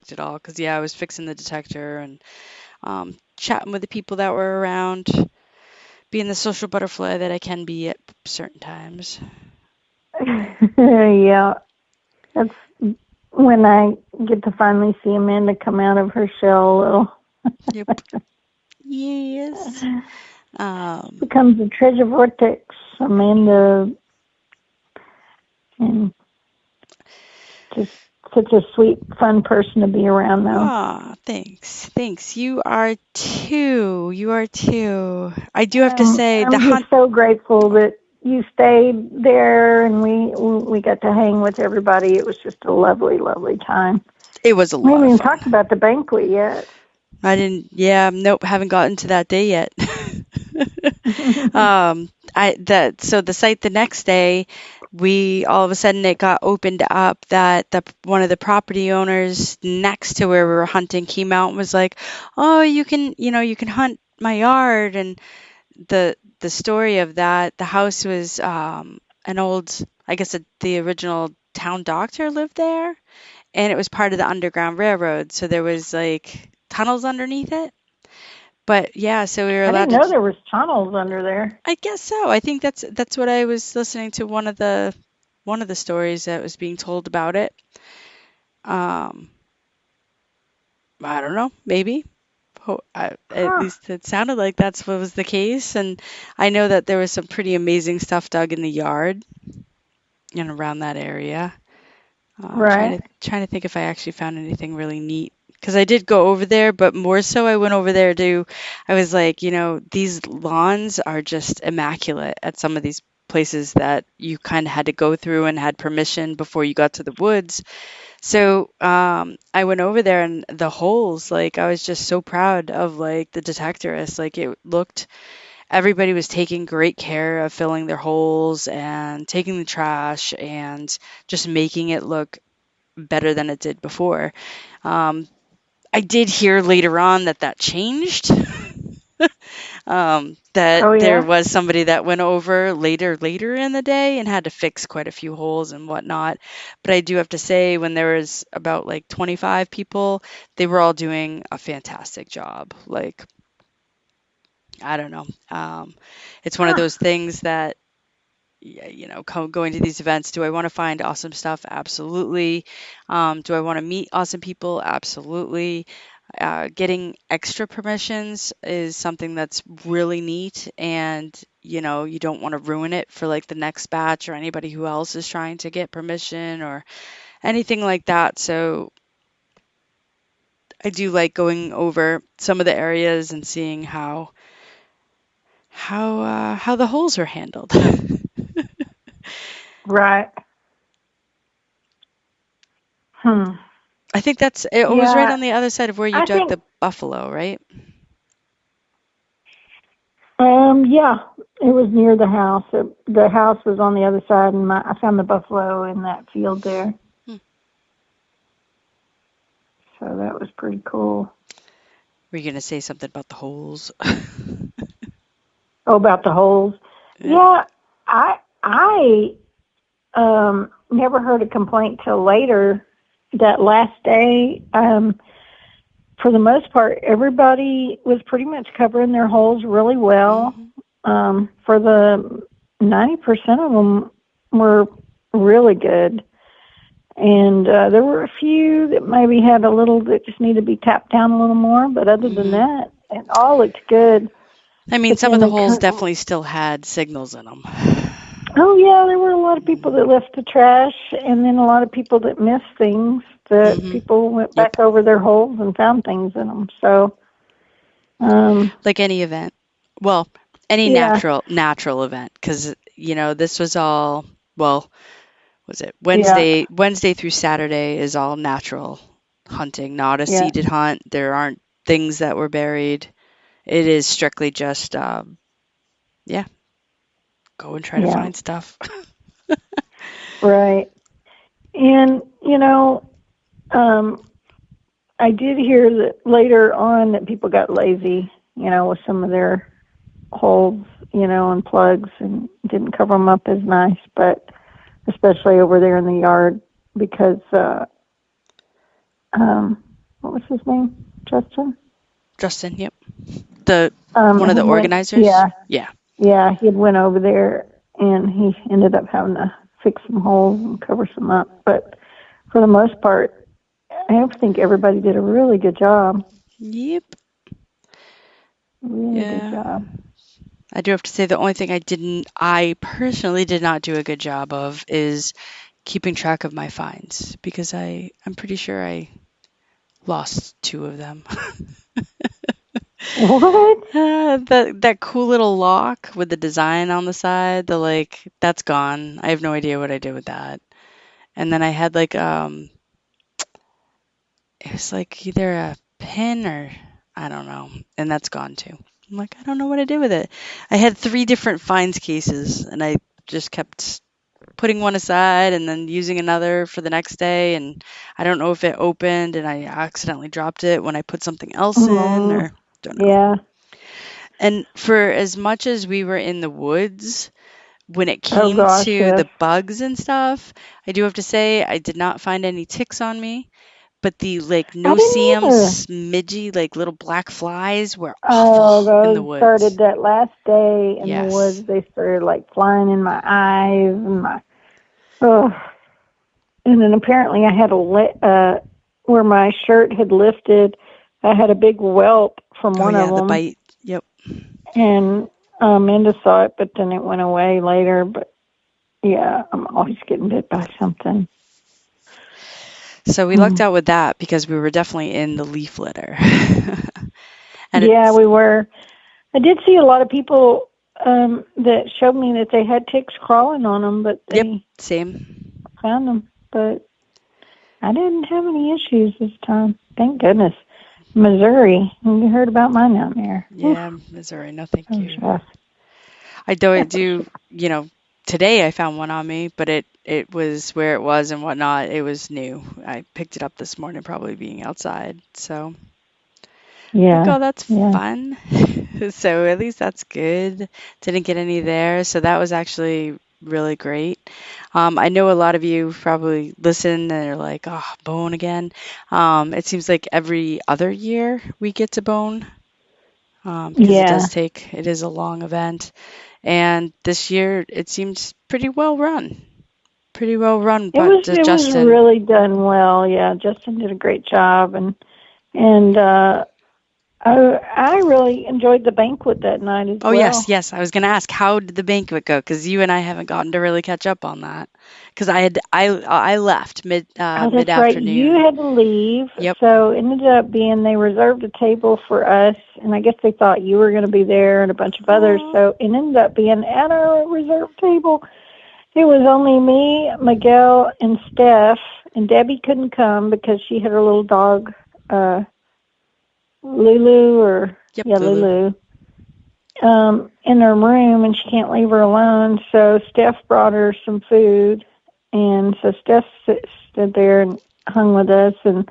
detect it all. Because, yeah, I was fixing the detector and chatting with the people that were around, being the social butterfly that I can be at certain times. Yeah, that's when I get to finally see Amanda come out of her shell a little. Yep. Yes. Becomes a treasure vortex, Amanda, and just such a sweet, fun person to be around, though. Aw, thanks. You are too. I do have to say, the I'm hunt. just so grateful that you stayed there and we got to hang with everybody. It was just a lovely, lovely time. It was a We lot haven't of even fun. talked about the banquet yet. I didn't. Yeah, nope. Haven't gotten to that day yet. So the site the next day, we all of a sudden it got opened up that one of the property owners next to where we were hunting came out and was like, "Oh, you can hunt my yard." And the story of that, the house was an old, I guess the original town doctor lived there, and it was part of the Underground Railroad, so there was like tunnels underneath it. But yeah, so we were I allowed didn't to. know there was tunnels under there. I guess so. I think that's what I was listening to, one of the stories that was being told about it. Um, I don't know, maybe. At Huh. least it sounded like that's what was the case. And I know that there was some pretty amazing stuff dug in the yard and around that area. Trying Right. to trying to think if I actually found anything really neat. Because I did go over there, but more so I went over there I was like, these lawns are just immaculate at some of these places that you kind of had to go through and had permission before you got to the woods. So I went over there and the holes, like I was just so proud of like the detectorist. Like everybody was taking great care of filling their holes and taking the trash and just making it look better than it did before. Um, I did hear later on that changed. That Oh, there yeah? was somebody that went over later in the day and had to fix quite a few holes and whatnot. But I do have to say, when there was about like 25 people, they were all doing a fantastic job. Like, I don't know. It's one of Huh. those things that, yeah, going to these events, do I want to find awesome stuff? Absolutely. Do I want to meet awesome people? Absolutely. Getting extra permissions is something that's really neat, and you don't want to ruin it for like the next batch or anybody who else is trying to get permission or anything like that. So I do like going over some of the areas and seeing how the holes are handled. Right. Hmm. I think it was right Yeah, on the other side of where you I dug think, the buffalo, right? yeah, it was near the house. The house was on the other side, and I found the buffalo in that field there. Hmm. So that was pretty cool. Were you going to say something about the holes? Oh, about the holes. Yeah. Yeah, I never heard a complaint till later. That last day, for the most part, everybody was pretty much covering their holes really well. Hmm. For the 90% of them were really good. And there were a few that maybe had a little that just needed to be tapped down a little more. But other than Hmm. that, it all looked good. I mean, But some of then the holes definitely still had signals in them. oh yeah, there were a lot of people that left the trash, and then a lot of people that missed things. That Hmm. people went Yep. back over their holes and found things in them. So, um, Like any event. Well, any yeah, natural event, because this was all, well, was it yeah, Wednesday through Saturday is all natural hunting, not a yeah, seeded hunt. There aren't things that were buried. It is strictly just yeah, go and try to yeah, find stuff. right. And um, I did hear that later on that people got lazy, with some of their holes, and plugs, and didn't cover them up as nice. But especially over there in the yard, because um, What's his name? Justin? Justin, yep. One of the He went, organizers? Yeah. yeah, he went over there and he ended up having to fix some holes and cover some up. But for the most part, I think everybody did a really good job. Yep. Really good Yeah. job. I do have to say the only thing I personally did not do a good job of is keeping track of my finds because I'm pretty sure I lost 2 of them. What? That cool little lock with the design on the side, that's gone. I have no idea what I did with that. And then I had it was like either a pin or I don't know, and that's gone too. I'm like, I don't know what I did with it. I had 3 different finds cases, and I just kept putting one aside and then using another for the next day, and I don't know if it opened and I accidentally dropped it when I put something else in or don't know. Yeah. And for as much as we were in the woods, when it Oh came gosh, to yes. the bugs and stuff, I do have to say I did not find any ticks on me, but the I didn't no-see-um either. smidgy little black flies were Oh, awful in the those started woods. that last day in the Yes. woods. They started like flying in my eyes and my, oh. And then apparently I had where my shirt had lifted, I had a big whelp from Oh one of yeah, the them. bite. Yep. And Amanda saw it, but then it went away later. But yeah, I'm always getting bit by something. So we lucked out with that because we were definitely in the leaf litter. And Yeah, we were. I did see a lot of people that showed me that they had ticks crawling on them, but yep, they same. found them. But I didn't have any issues this time. Thank goodness. Missouri. You heard about my nightmare. Yeah, Missouri. No, thank That was you. rough. I do, today I found one on me, but it was where it was and whatnot. It was new. I picked it up this morning, probably being outside. So, Yeah. oh, that's Yeah. fun. So at least that's good. Didn't get any there. So that was actually really great. I know a lot of you probably listen and are like, oh, bone again. It seems like every other year we get to bone because Yeah. it is a long event. And this year it seems pretty well run. Pretty well run, but It was Justin. really done well. Yeah, Justin did a great job, and I really enjoyed the banquet that night as Oh, well. yes. I was going to ask, how did the banquet go? Because you and I haven't gotten to really catch up on that. Because I left Oh, mid that's right. You afternoon. had to leave, Yep. so it ended up being they reserved a table for us, and I guess they thought you were going to be there and a bunch of others. So it ended up being at our reserved table. It was only me, Miguel, and Steph, and Debbie couldn't come because she had her little dog, Lulu, Yep, Lulu, in her room, and she can't leave her alone. So Steph brought her some food, and so Steph stood there and hung with us, and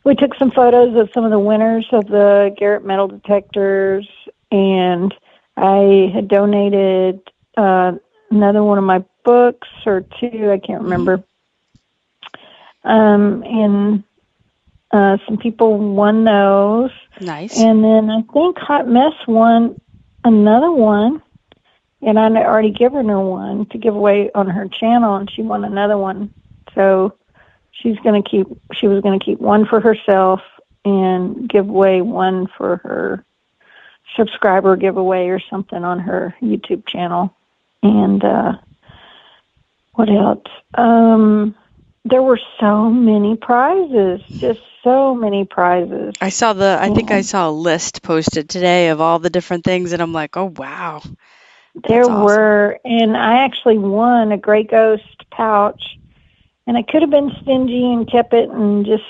we took some photos of some of the winners of the Garrett metal detectors, and I had donated another one of my books or 2, I can't remember. And some people won those. Nice. And then I think Hot Mess won another one, and I already given her one to give away on her channel, and she won another one. So she was going to keep one for herself and give away one for her subscriber giveaway or something on her YouTube channel. And what else? There were so many prizes, just so many prizes. I think I saw a list posted today of all the different things, and I'm like, oh, wow. There That's awesome. were, and I actually won a Grey Ghost pouch, and I could have been stingy and kept it and just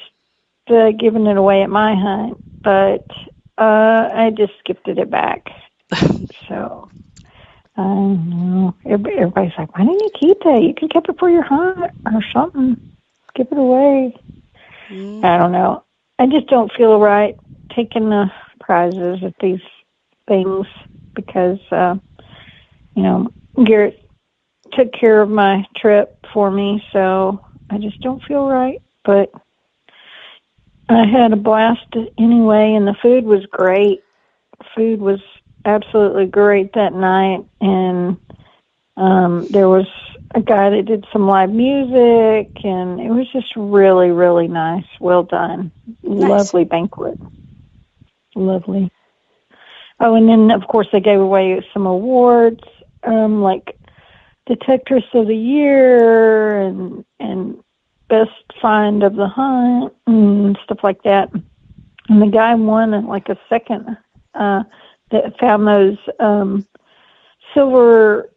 given it away at my hunt, but I just gifted it back. So, I don't know. Everybody's like, why didn't you keep that? You could keep it for your hunt or something. Give it away. I don't know. I just don't feel right taking the prizes at these things because, Garrett took care of my trip for me, so I just don't feel right. But I had a blast anyway, and the food was great. Food was absolutely great that night, and there was a guy that did some live music, and it was just really, really nice. Well done. Nice. Lovely banquet. Lovely. Oh, and then, of course, they gave away some awards, like Detectress of the Year and Best Find of the Hunt and stuff like that. And the guy won like a second that found those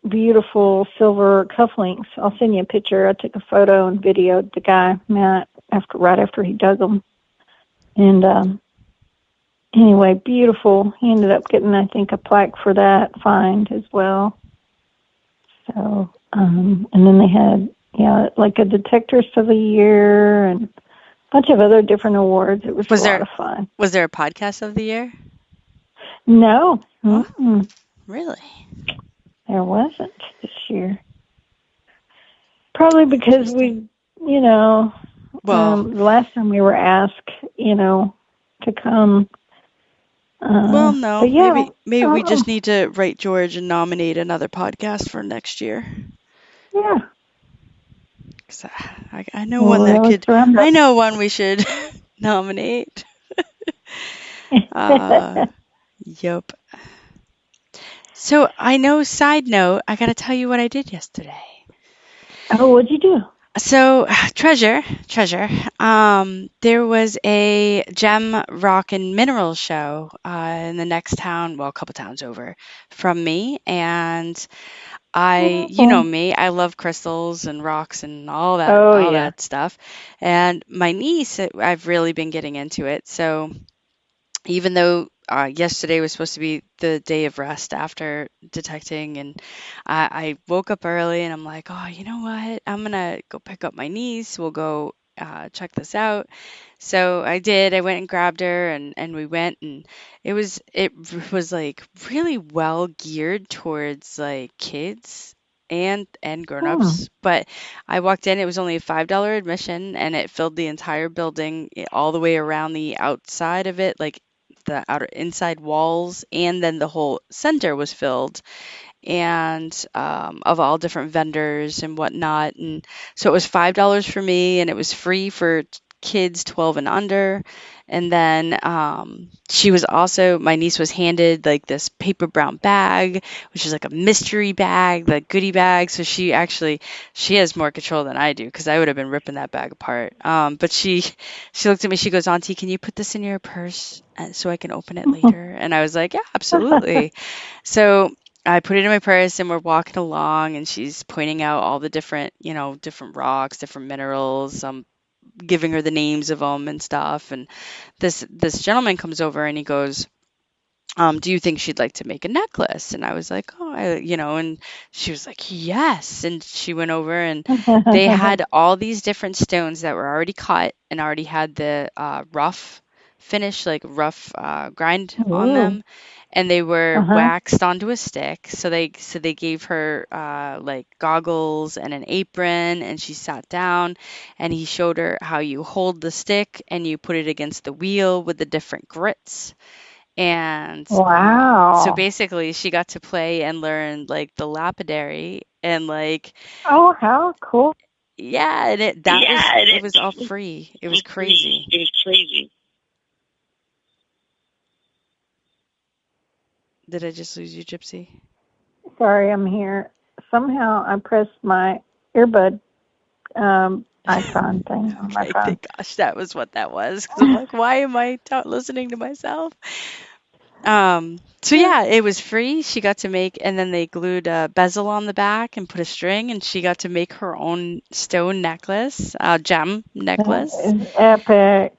beautiful silver cufflinks. I'll send you a picture. I took a photo and videoed the guy, Matt, right after he dug them. And anyway, beautiful. He ended up getting, I think, a plaque for that find as well. So, and then they had, like a Detectress of the Year and a bunch of other different awards. It was a lot of fun. Was there a podcast of the year? No. Oh, really? There wasn't this year. Probably because we, the last time we were asked, to come. Well, no. But yeah, maybe we just need to write George and nominate another podcast for next year. Yeah. 'Cause I know one that could. I know one we should nominate. Yep. So I know. Side note, I gotta tell you what I did yesterday. Oh, what'd you do? So, treasure. There was a gem, rock, and mineral show in the next town, well, a couple towns over from me, and you know me, I love crystals and rocks and all that stuff. And my niece, I've really been getting into it. So, even though yesterday was supposed to be the day of rest after detecting, and I woke up early and I'm like, oh, you know what? I'm gonna go pick up my niece. We'll go check this out. So I did. I went and grabbed her, and we went, and it was like really well geared towards like kids and grown-ups. But I walked in, it was only a $5 admission, and it filled the entire building all the way around the outside of it, like the outer inside walls, and then the whole center was filled, and of all different vendors and whatnot. And so it was $5 for me, and it was free for kids 12 and under. And then my niece was handed like this paper brown bag, which is like a mystery bag, the goodie bag. So she has more control than I do, because I would have been ripping that bag apart. But she looked at me, she goes, Auntie, can you put this in your purse so I can open it later? And I was like, yeah, absolutely. So I put it in my purse, and we're walking along, and she's pointing out all the different rocks, different minerals, giving her the names of them and stuff. And this gentleman comes over, and he goes, do you think she'd like to make a necklace? And I was like, oh, and she was like, yes. And she went over, and they had all these different stones that were already cut and already had the rough finish, like rough grind on them. And they were waxed onto a stick. So they gave her like goggles and an apron, and she sat down, and he showed her how you hold the stick and you put it against the wheel with the different grits. And so basically she got to play and learn like the lapidary, and like, oh, how cool. Yeah, and it was all free. It was crazy. Did I just lose you, Gypsy? Sorry, I'm here. Somehow I pressed my earbud icon thing on my phone. Gosh, that was what that was. 'Cause I'm like, why am I listening to myself? So yeah, it was free. She got to make, and then they glued a bezel on the back and put a string, and she got to make her own stone necklace, gem necklace. That is epic.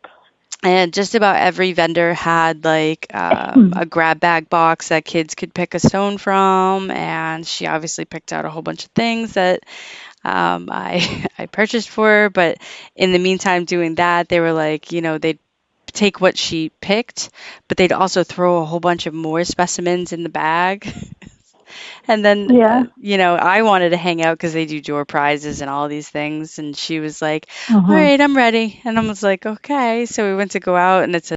And just about every vendor had like a grab bag box that kids could pick a stone from, and she obviously picked out a whole bunch of things that I purchased for her. But in the meantime, doing that, they were like, they'd take what she picked, but they'd also throw a whole bunch of more specimens in the bag. And then, Yeah. I wanted to hang out because they do door prizes and all these things. And she was like, all Mhm. right, I'm ready. And I was like, okay. So we went to go out, and it's a